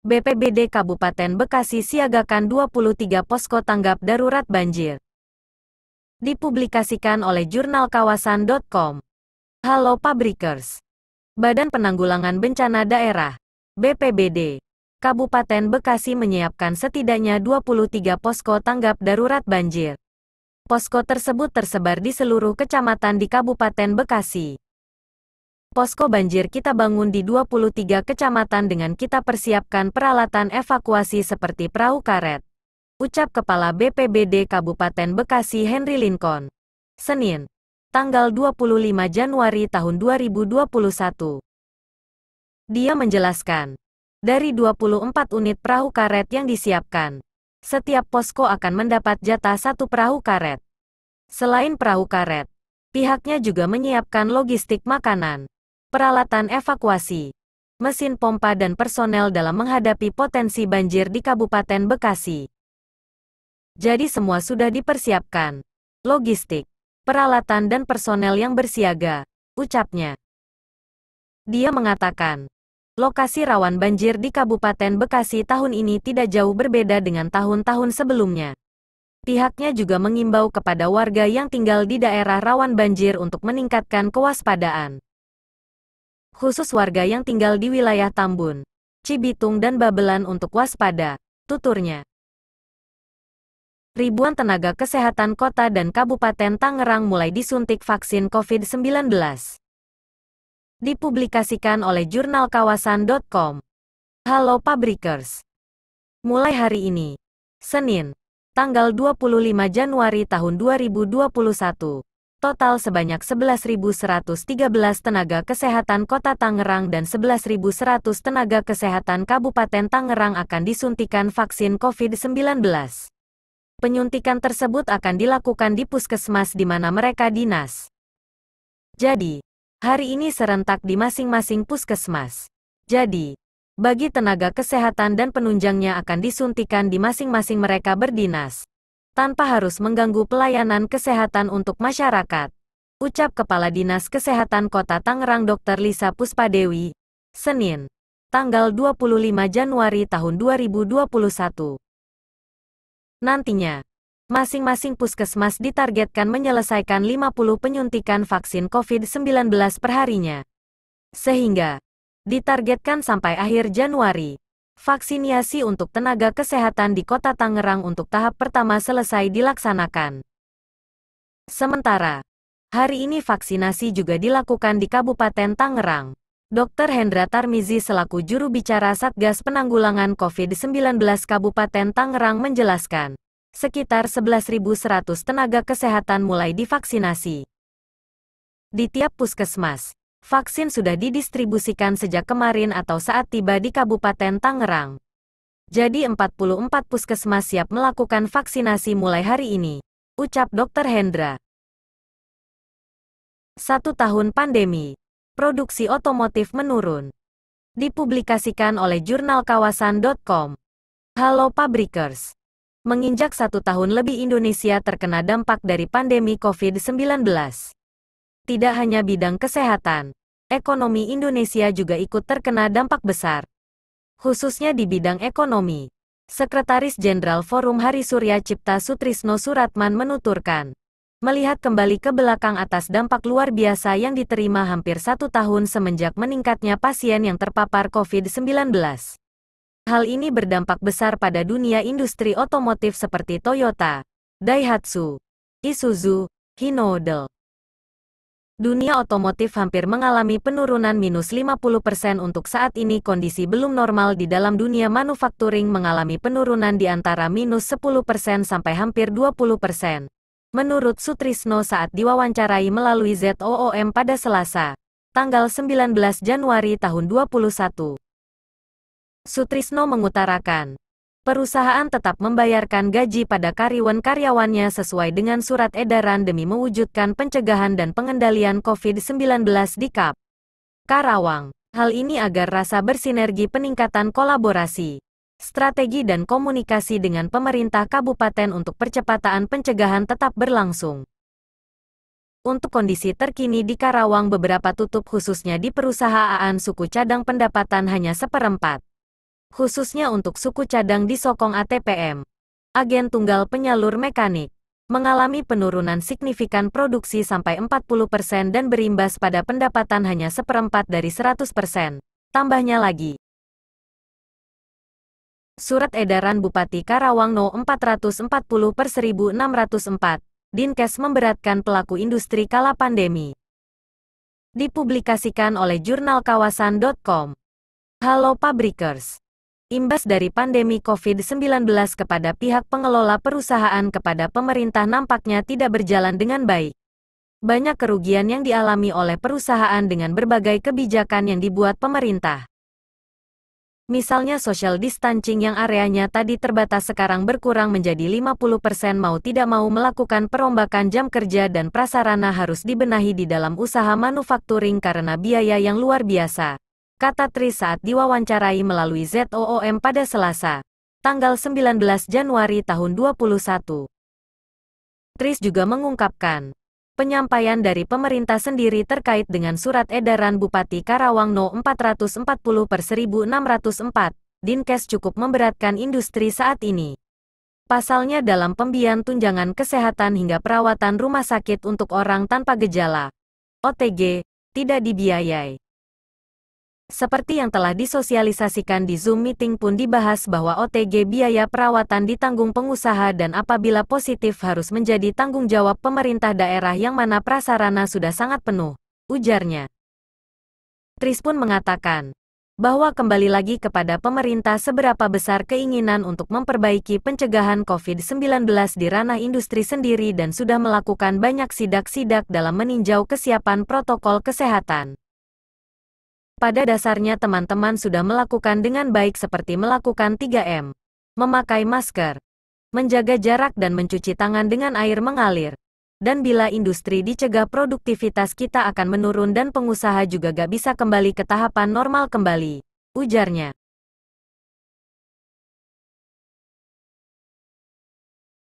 BPBD Kabupaten Bekasi siagakan 23 posko tanggap darurat banjir. Dipublikasikan oleh jurnalkawasan.com. Halo Pabrikers. Badan Penanggulangan Bencana Daerah, BPBD, Kabupaten Bekasi menyiapkan setidaknya 23 posko tanggap darurat banjir. Posko tersebut tersebar di seluruh kecamatan di Kabupaten Bekasi. Posko banjir kita bangun di 23 kecamatan dengan kita persiapkan peralatan evakuasi seperti perahu karet. Ucap Kepala BPBD Kabupaten Bekasi Henry Lincoln. Senin, tanggal 25 Januari tahun 2021. Dia menjelaskan, dari 24 unit perahu karet yang disiapkan, setiap posko akan mendapat jatah satu perahu karet. Selain perahu karet, pihaknya juga menyiapkan logistik makanan, peralatan evakuasi, mesin pompa dan personel dalam menghadapi potensi banjir di Kabupaten Bekasi. Jadi semua sudah dipersiapkan. Logistik, peralatan dan personel yang bersiaga, ucapnya. Dia mengatakan, lokasi rawan banjir di Kabupaten Bekasi tahun ini tidak jauh berbeda dengan tahun-tahun sebelumnya. Pihaknya juga mengimbau kepada warga yang tinggal di daerah rawan banjir untuk meningkatkan kewaspadaan. Khusus warga yang tinggal di wilayah Tambun, Cibitung dan Babelan untuk waspada, tuturnya. Ribuan tenaga kesehatan kota dan Kabupaten Tangerang mulai disuntik vaksin COVID-19. Dipublikasikan oleh jurnalkawasan.com. Halo Pabrikers. Mulai hari ini, Senin, tanggal 25 Januari tahun 2021. Total sebanyak 11.113 tenaga kesehatan Kota Tangerang dan 11.100 tenaga kesehatan Kabupaten Tangerang akan disuntikan vaksin COVID-19. Penyuntikan tersebut akan dilakukan di puskesmas di mana mereka dinas. Jadi, hari ini serentak di masing-masing puskesmas. Jadi, bagi tenaga kesehatan dan penunjangnya akan disuntikan di masing-masing mereka berdinas, tanpa harus mengganggu pelayanan kesehatan untuk masyarakat. Ucap Kepala Dinas Kesehatan Kota Tangerang Dr. Lisa Puspadewi, Senin, tanggal 25 Januari tahun 2021. Nantinya, masing-masing puskesmas ditargetkan menyelesaikan 50 penyuntikan vaksin COVID-19 perharinya. Sehingga, ditargetkan sampai akhir Januari, vaksinasi untuk tenaga kesehatan di Kota Tangerang untuk tahap pertama selesai dilaksanakan. Sementara, hari ini vaksinasi juga dilakukan di Kabupaten Tangerang. Dr. Hendra Tarmizi selaku juru bicara Satgas Penanggulangan COVID-19 Kabupaten Tangerang menjelaskan, sekitar 11.100 tenaga kesehatan mulai divaksinasi. Di tiap puskesmas, vaksin sudah didistribusikan sejak kemarin atau saat tiba di Kabupaten Tangerang. Jadi 44 puskesmas siap melakukan vaksinasi mulai hari ini, ucap Dr. Hendra. 1 tahun pandemi, produksi otomotif menurun. Dipublikasikan oleh jurnalkawasan.com. Halo Pabrikers. Menginjak 1 tahun lebih Indonesia terkena dampak dari pandemi COVID-19. Tidak hanya bidang kesehatan, ekonomi Indonesia juga ikut terkena dampak besar. Khususnya di bidang ekonomi. Sekretaris Jenderal Forum Hari Surya Cipta Sutrisno Suratman menuturkan, melihat kembali ke belakang atas dampak luar biasa yang diterima hampir 1 tahun semenjak meningkatnya pasien yang terpapar COVID-19. Hal ini berdampak besar pada dunia industri otomotif seperti Toyota, Daihatsu, Isuzu, Hyundai. Dunia otomotif hampir mengalami penurunan minus 50% untuk saat ini kondisi belum normal di dalam dunia manufacturing mengalami penurunan di antara minus 10% sampai hampir 20%. Menurut Sutrisno saat diwawancarai melalui ZOOM pada Selasa, tanggal 19 Januari tahun 2021. Sutrisno mengutarakan, perusahaan tetap membayarkan gaji pada karyawan-karyawannya sesuai dengan surat edaran demi mewujudkan pencegahan dan pengendalian COVID-19 di KAP Karawang. Hal ini agar rasa bersinergi peningkatan kolaborasi, strategi dan komunikasi dengan pemerintah kabupaten untuk percepatan pencegahan tetap berlangsung. Untuk kondisi terkini di Karawang beberapa tutup khususnya di perusahaan suku cadang pendapatan hanya 1/4. khususnya untuk suku cadang di Sokong ATPM. Agen tunggal penyalur mekanik mengalami penurunan signifikan produksi sampai 40% dan berimbas pada pendapatan hanya seperempat dari 100%. Tambahnya lagi, Surat Edaran Bupati Karawang No 440/1604, Dinkes memberatkan pelaku industri kala pandemi. Dipublikasikan oleh jurnalkawasan.com. Halo Pabrikers. Imbas dari pandemi COVID-19 kepada pihak pengelola perusahaan kepada pemerintah nampaknya tidak berjalan dengan baik. Banyak kerugian yang dialami oleh perusahaan dengan berbagai kebijakan yang dibuat pemerintah. Misalnya social distancing yang areanya tadi terbatas sekarang berkurang menjadi 50% mau tidak mau melakukan perombakan jam kerja dan prasarana harus dibenahi di dalam usaha manufakturing karena biaya yang luar biasa, kata Tris saat diwawancarai melalui ZOOM pada Selasa, tanggal 19 Januari tahun 2021. Tris juga mengungkapkan, penyampaian dari pemerintah sendiri terkait dengan Surat Edaran Bupati Karawang No 440/1604, Dinkes cukup memberatkan industri saat ini. Pasalnya dalam pemberian tunjangan kesehatan hingga perawatan rumah sakit untuk orang tanpa gejala, OTG, tidak dibiayai. Seperti yang telah disosialisasikan di Zoom meeting pun dibahas bahwa OTG biaya perawatan ditanggung pengusaha dan apabila positif harus menjadi tanggung jawab pemerintah daerah yang mana prasarana sudah sangat penuh, ujarnya. Tris pun mengatakan bahwa kembali lagi kepada pemerintah seberapa besar keinginan untuk memperbaiki pencegahan COVID-19 di ranah industri sendiri dan sudah melakukan banyak sidak-sidak dalam meninjau kesiapan protokol kesehatan. Pada dasarnya teman-teman sudah melakukan dengan baik seperti melakukan 3M, memakai masker, menjaga jarak dan mencuci tangan dengan air mengalir. Dan bila industri dicegah produktivitas kita akan menurun dan pengusaha juga gak bisa kembali ke tahapan normal kembali, ujarnya.